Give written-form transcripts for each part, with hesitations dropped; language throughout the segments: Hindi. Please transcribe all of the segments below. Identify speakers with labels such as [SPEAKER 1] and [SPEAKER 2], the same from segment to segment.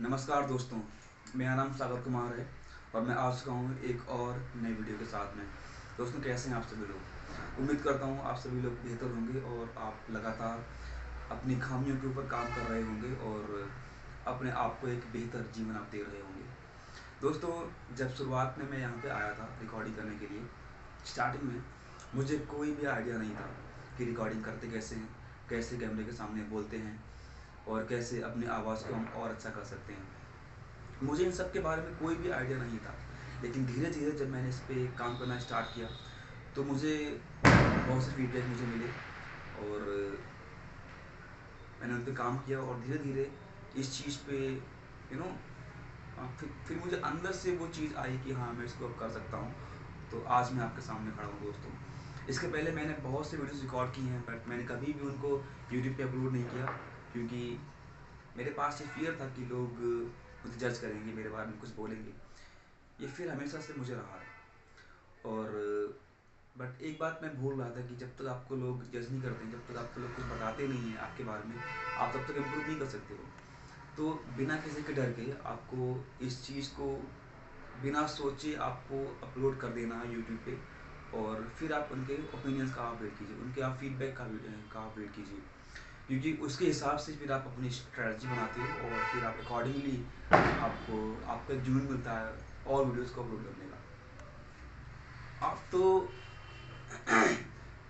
[SPEAKER 1] नमस्कार दोस्तों, मेरा नाम सागर कुमार है और मैं आ चुका हूँ एक और नई वीडियो के साथ में। दोस्तों, कैसे हैं आप सभी लोग? उम्मीद करता हूँ आप सभी लोग बेहतर होंगे और आप लगातार अपनी खामियों के ऊपर काम कर रहे होंगे और अपने आप को एक बेहतर जीवन आप दे रहे होंगे। दोस्तों, जब शुरुआत में मैं यहाँ पे आया था रिकॉर्डिंग करने के लिए, स्टार्टिंग में मुझे कोई भी आइडिया नहीं था कि रिकॉर्डिंग करते कैसे हैं, कैसे कैमरे के सामने बोलते हैं और कैसे अपनी आवाज़ को हम और अच्छा कर सकते हैं। मुझे इन सब के बारे में कोई भी आइडिया नहीं था, लेकिन धीरे धीरे जब मैंने इस पर काम करना स्टार्ट किया तो मुझे बहुत से फीडबैक मुझे मिले और मैंने उन पर काम किया और धीरे धीरे इस चीज़ पे फिर मुझे अंदर से वो चीज़ आई कि हाँ, मैं इसको अब कर सकता हूँ। तो आज मैं आपके सामने खड़ा हूँ दोस्तों। इसके पहले मैंने बहुत से वीडियोस रिकॉर्ड की हैं, बट मैंने कभी भी उनको यूट्यूब पे अपलोड नहीं किया, क्योंकि मेरे पास ये फियर था कि लोग मुझे जज करेंगे, मेरे बारे में कुछ बोलेंगे। ये फिर हमेशा से मुझे रहा है। और बट एक बात मैं भूल रहा था कि जब तक आपको लोग जज नहीं करते हैं, जब तक आपको लोग कुछ बताते नहीं हैं आपके बारे में, आप तब तक इम्प्रूव नहीं कर सकते हो। तो बिना किसी के डर के आपको इस चीज़ को बिना सोचे आपको अपलोड कर देना है यूट्यूब पे, और फिर आप उनके ओपिनियंस का आप वेट कीजिए, उनके आप फीडबैक का आप वेट कीजिए, क्योंकि उसके हिसाब से फिर आप अपनी स्ट्रेटजी बनाते हो और फिर आप अकॉर्डिंगली आपको एक जुनून मिलता है और वीडियोस को अपलोड करने का। आप तो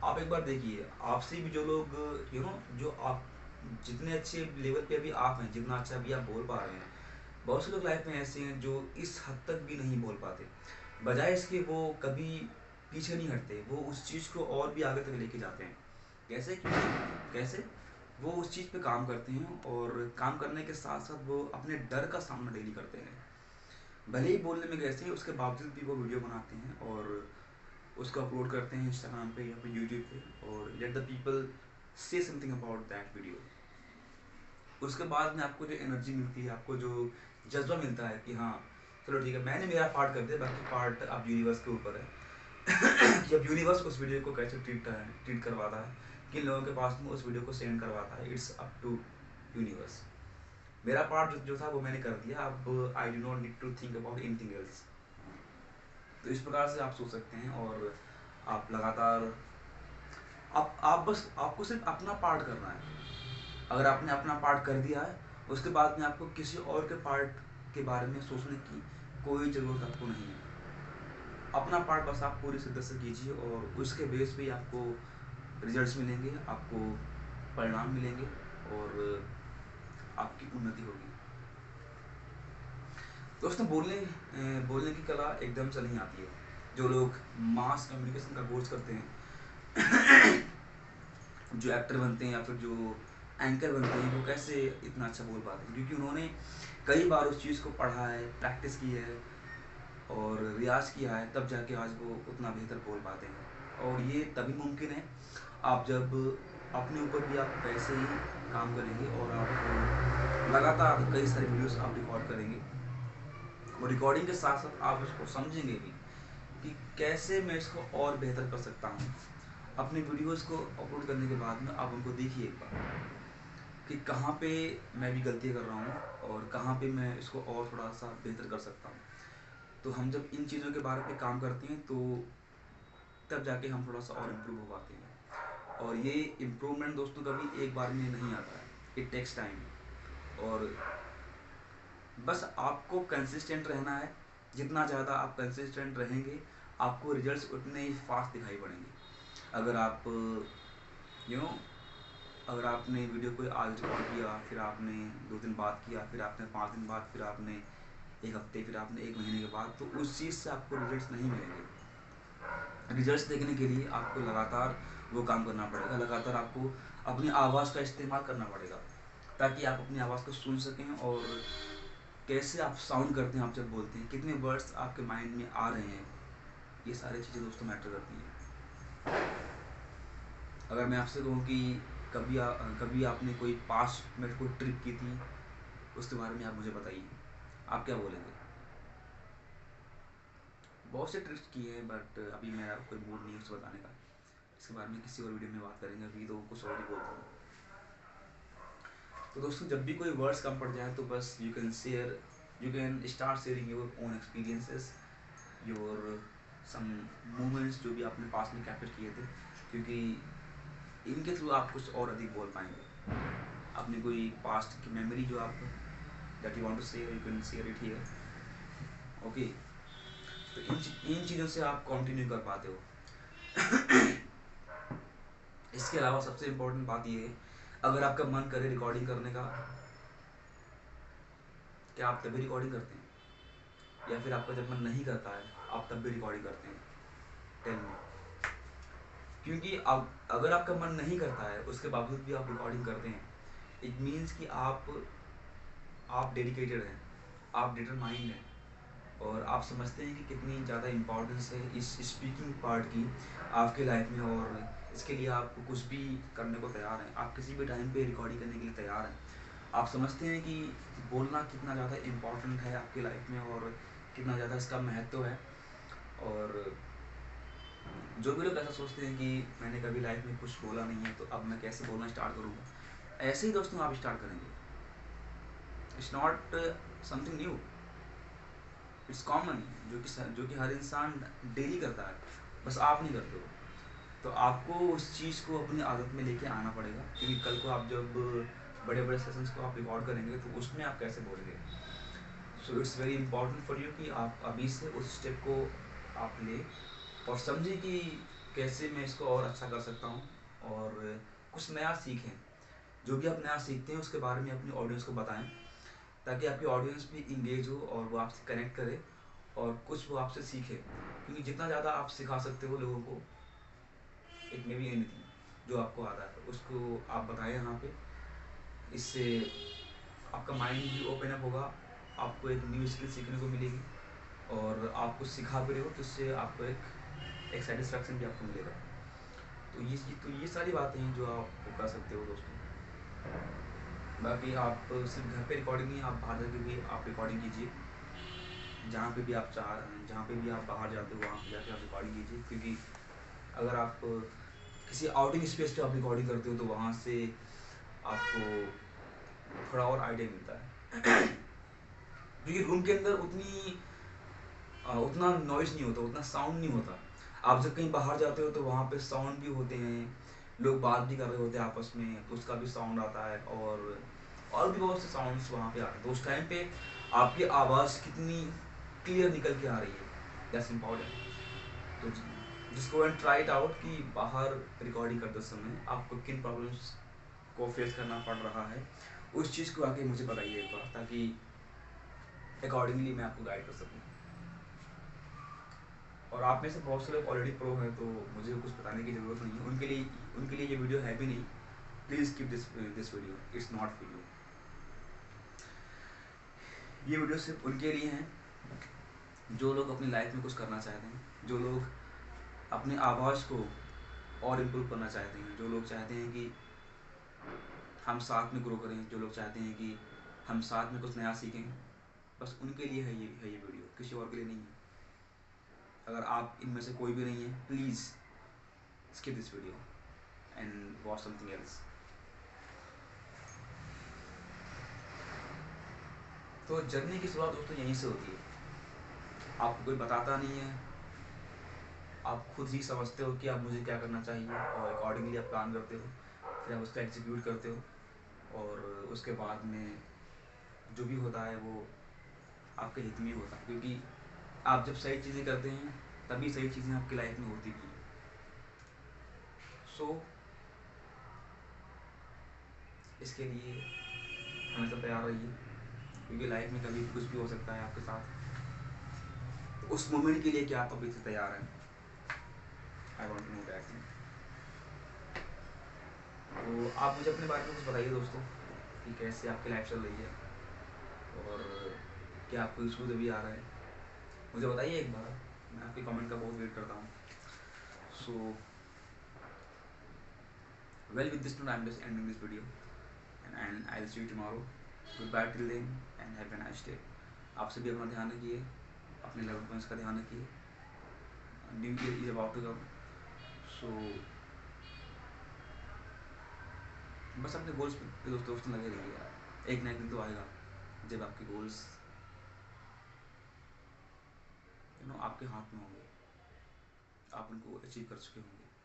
[SPEAKER 1] आप एक बार देखिए, आपसे भी जो लोग जो आप जितने अच्छे लेवल पे अभी आप हैं, जितना अच्छा अभी आप बोल पा रहे हैं, बहुत से लोग लाइफ में ऐसे हैं जो इस हद तक भी नहीं बोल पाते। बजाय इसके वो कभी पीछे नहीं हटते, वो उस चीज़ को और भी आगे तक लेके जाते हैं। कैसे? क्योंकि कैसे वो उस चीज़ पे काम करते हैं और काम करने के साथ साथ वो अपने डर का सामना डेली करते हैं। भले ही बोलने में कैसे, उसके बावजूद भी वो वीडियो बनाते हैं और उसको अपलोड करते हैं इंस्टाग्राम पे या फिर यूट्यूब पे, और लेट द पीपल से समथिंग अबाउट दैट वीडियो। उसके बाद में आपको जो एनर्जी मिलती है, आपको जो जज्बा मिलता है कि हाँ, चलो ठीक है, मैंने मेरा पार्ट कर दिया, बाकी पार्ट अब यूनिवर्स के ऊपर है कि अब यूनिवर्स उस वीडियो को कैसे ट्रीट करवाता है, किन लोगों के पास में उस वीडियो को सेंड करवाता है। It's up to universe. मेरा पार्ट जो था वो मैंने कर दिया। अब I do not need to think about anything else. तो इस प्रकार से आप सोच सकते हैं और आप लगातार आप बस आपको सिर्फ अपना पार्ट करना है। अगर आपने अपना पार्ट कर दिया है, उसके बाद में आपको किसी और के पार्ट के बारे में सोचने की कोई ज़रूरत आपको नहीं है। अपना पार्ट बस आप पूरी शिद्दत से कीजिए और उसके बेस पे आपको रिजल्ट्स मिलेंगे, आपको परिणाम मिलेंगे और आपकी उन्नति होगी। दोस्तों, बोलने की कला एकदम से नहीं आती है। जो लोग मास कम्युनिकेशन का कोर्स करते हैं, जो एक्टर बनते हैं या फिर जो एंकर बनते हैं, वो कैसे इतना अच्छा बोल पाते हैं? क्योंकि उन्होंने कई बार उस चीज़ को पढ़ा है, प्रैक्टिस की है और रियाज किया है, तब जाके आज वो उतना बेहतर बोल पाते हैं। और ये तभी मुमकिन है आप जब अपने ऊपर भी आप वैसे ही काम करेंगे और आप लगातार कई सारे वीडियोस आप रिकॉर्ड करेंगे, और रिकॉर्डिंग के साथ साथ आप उसको समझेंगे भी कि कैसे मैं इसको और बेहतर कर सकता हूँ। अपने वीडियोस को अपलोड करने के बाद में आप उनको देखिए एक बार कि कहाँ पे मैं भी गलती कर रहा हूँ और कहाँ पे मैं इसको और थोड़ा सा बेहतर कर सकता हूँ। तो हम जब इन चीज़ों के बारे में काम करते हैं तो तब जाके हम थोड़ा सा और इम्प्रूव हो पाते हैं। और ये इम्प्रूवमेंट दोस्तों कभी एक बार में नहीं आता है, इट टेक्स टाइम। और बस आपको कंसिस्टेंट रहना है। जितना ज़्यादा आप कंसिस्टेंट रहेंगे, आपको रिजल्ट्स उतने ही फास्ट दिखाई पड़ेंगे। अगर आप यू नो अगर आपने वीडियो को आज रिकॉर्ड किया, फिर आपने 2 दिन बाद किया, फिर आपने 5 दिन बाद, फिर आपने एक हफ्ते, फिर आपने 1 महीने के बाद, तो उस चीज़ से आपको रिजल्ट्स नहीं मिलेंगे। रिजल्ट्स देखने के लिए आपको लगातार वो काम करना पड़ेगा, लगातार आपको अपनी आवाज़ का इस्तेमाल करना पड़ेगा, ताकि आप अपनी आवाज़ को सुन सकें और कैसे आप साउंड करते हैं, आप जब बोलते हैं कितने वर्ड्स आपके माइंड में आ रहे हैं। ये सारी चीज़ें दोस्तों मैटर करती हैं। अगर मैं आपसे कहूँ कि कभी आपने कोई पास्ट में कोई ट्रिप की थी, उसके बारे में आप मुझे बताइए, आप क्या बोलेंगे? बहुत से ट्रिप्स किए हैं, बट अभी मेरा कोई मूड नहीं है उसको बताने का। इसके बारे में किसी और वीडियो में बात करेंगे, अभी तो कुछ और ही बोलता हूँ। तो दोस्तों जब भी कोई वर्ड्स कम पड़ जाए तो बस you can start sharing your own experiences, your some moments जो भी आपने पास में कैप्चर किए थे, क्योंकि इनके थ्रू आप कुछ और अधिक बोल पाएंगे। अपनी कोई पास्ट की मेमोरी जो आप that you want to share, you can share it here. Okay, तो इन चीज़ों से आप कंटिन्यू कर पाते हो। इसके अलावा सबसे इम्पोर्टेंट बात ये है, अगर आपका मन करे रिकॉर्डिंग करने का, क्या आप तभी रिकॉर्डिंग करते हैं, या फिर आपका जब मन नहीं करता है आप तब भी रिकॉर्डिंग करते हैं? Tell me. क्योंकि अब अगर आपका मन नहीं करता है उसके बावजूद भी आप रिकॉर्डिंग करते हैं, इट मीन्स कि आप डेडिकेटेड हैं, आप डिटरमाइंड हैं, और आप समझते हैं कि कितनी ज़्यादा इम्पोर्टेंस है इस स्पीकिंग पार्ट की आपके लाइफ में, और इसके लिए आप कुछ भी करने को तैयार हैं, आप किसी भी टाइम पे रिकॉर्डिंग करने के लिए तैयार हैं। आप समझते हैं कि बोलना कितना ज़्यादा इम्पोर्टेंट है आपकी लाइफ में और कितना ज़्यादा इसका महत्व है। और जो भी लोग ऐसा सोचते हैं कि मैंने कभी लाइफ में कुछ बोला नहीं है तो अब मैं कैसे बोलना स्टार्ट करूँगा, ऐसे ही दोस्तों आप स्टार्ट करेंगे। It's not something new, it's common, जो कि हर इंसान डेली करता है, बस आप नहीं करते हो। तो आपको उस चीज़ को अपनी आदत में लेके आना पड़ेगा, क्योंकि कल को आप जब बड़े बड़े सेशंस को आप रिकॉर्ड करेंगे तो उसमें आप कैसे बोलेंगे। So it's very important for you कि आप अभी से उस स्टेप को आप ले और समझें कि कैसे मैं इसको और अच्छा कर सकता हूँ, और कुछ नया सीखें। जो भी आप नया सीखते हैं उसके बारे में अपनी ऑडियंस को बताएं, ताकि आपकी ऑडियंस भी इंगेज हो और वो आपसे कनेक्ट करे और कुछ वो आपसे सीखे। क्योंकि जितना ज़्यादा आप सिखा सकते हो लोगों को, इट मे बी एनीथिंग जो आपको आता है उसको आप बताएं यहाँ पे। इससे आपका माइंड भी ओपन अप होगा, आपको एक न्यू स्किल सीखने को मिलेगी, और आप कुछ सिखा भी रहे हो तो इससे आपको एक सेटिस्फैक्शन भी आपको मिलेगा। तो ये सारी बातें हैं जो आप कर सकते हो दोस्तों। बाकी आप सिर्फ घर पे रिकॉर्डिंग नहीं, आप बाहर जाके भी आप रिकॉर्डिंग कीजिए, जहाँ पे भी आप जहाँ पे भी आप बाहर जाते हो वहाँ पे जाके आप रिकॉर्डिंग कीजिए। क्योंकि अगर आप किसी आउटिंग स्पेस पे आप रिकॉर्डिंग करते हो तो वहाँ से आपको थोड़ा और आइडिया मिलता है। क्योंकि रूम के अंदर उतना नॉइज नहीं होता, उतना साउंड नहीं होता। आप जब कहीं बाहर जाते हो तो वहाँ पे साउंड भी होते हैं, लोग बात भी कर रहे होते हैं आपस में तो उसका भी साउंड आता है, और भी बहुत से साउंड्स वहाँ पे आते हैं। तो उस टाइम पे आपकी आवाज़ कितनी क्लियर निकल के आ रही है, दैट्स इम्पॉर्टेंट। तो just go and try it out कि बाहर रिकॉर्डिंग करते समय आपको किन प्रॉब्लम्स को फेस करना पड़ रहा है, उस चीज़ को आके मुझे बताइए एक बार, ताकि अकॉर्डिंगली मैं आपको गाइड कर सकूँ। और आप में से बहुत से लोग ऑलरेडी प्रो हैं तो मुझे कुछ बताने की ज़रूरत नहीं है, उनके लिए ये वीडियो है भी नहीं। Please keep this video, it's not for you. ये वीडियो सिर्फ उनके लिए हैं जो लोग अपनी लाइफ में कुछ करना चाहते हैं, जो लोग अपनी आवाज़ को और इम्प्रूव करना चाहते हैं, जो लोग चाहते हैं कि हम साथ में ग्रो करें, जो लोग चाहते हैं कि हम साथ में कुछ नया सीखें। बस उनके लिए है ये वीडियो, किसी और के लिए नहीं है। अगर आप इनमें से कोई भी नहीं है, please skip this video and watch something else. तो जर्नी की शुरुआत दोस्तों यहीं से होती है। आपको कोई बताता नहीं है, आप खुद ही समझते हो कि आप मुझे क्या करना चाहिए और अकॉर्डिंगली आप प्लान करते हो, फिर आप उसका एग्जीक्यूट करते हो, और उसके बाद में जो भी होता है वो आपके हित में होता है। क्योंकि आप जब सही चीज़ें करते हैं तभी सही चीज़ें आपकी लाइफ में होती भी हैं। सो इसके लिए हमेशा तैयार रहिए, क्योंकि लाइफ में कभी कुछ भी हो सकता है आपके साथ। तो उस मोमेंट के लिए क्या आप अभी से तैयार हैं? I want to know that thing. तो आप मुझे अपने बारे में कुछ बताइए दोस्तों, कि कैसे आपकी लाइफ चल रही है और क्या आपको इशूज़ अभी आ रहा है, मुझे बताइए एक बार। मैं आपके कमेंट का बहुत वेट करता हूँ। So well, with this note I am just ending this video and I will see you tomorrow. Good bye till then and have a nice day. आप सभी अपना ध्यान रखिए, अपने लव्ड वंस का ध्यान रखिए। New year is about to come, so बस अपने गोल्स पे दोस्तों लगे रहिए यार, एक ना एक दिन तो आएगा जब आपके गोल्स आपके हाथ में होंगे, आप उनको अचीव कर चुके होंगे।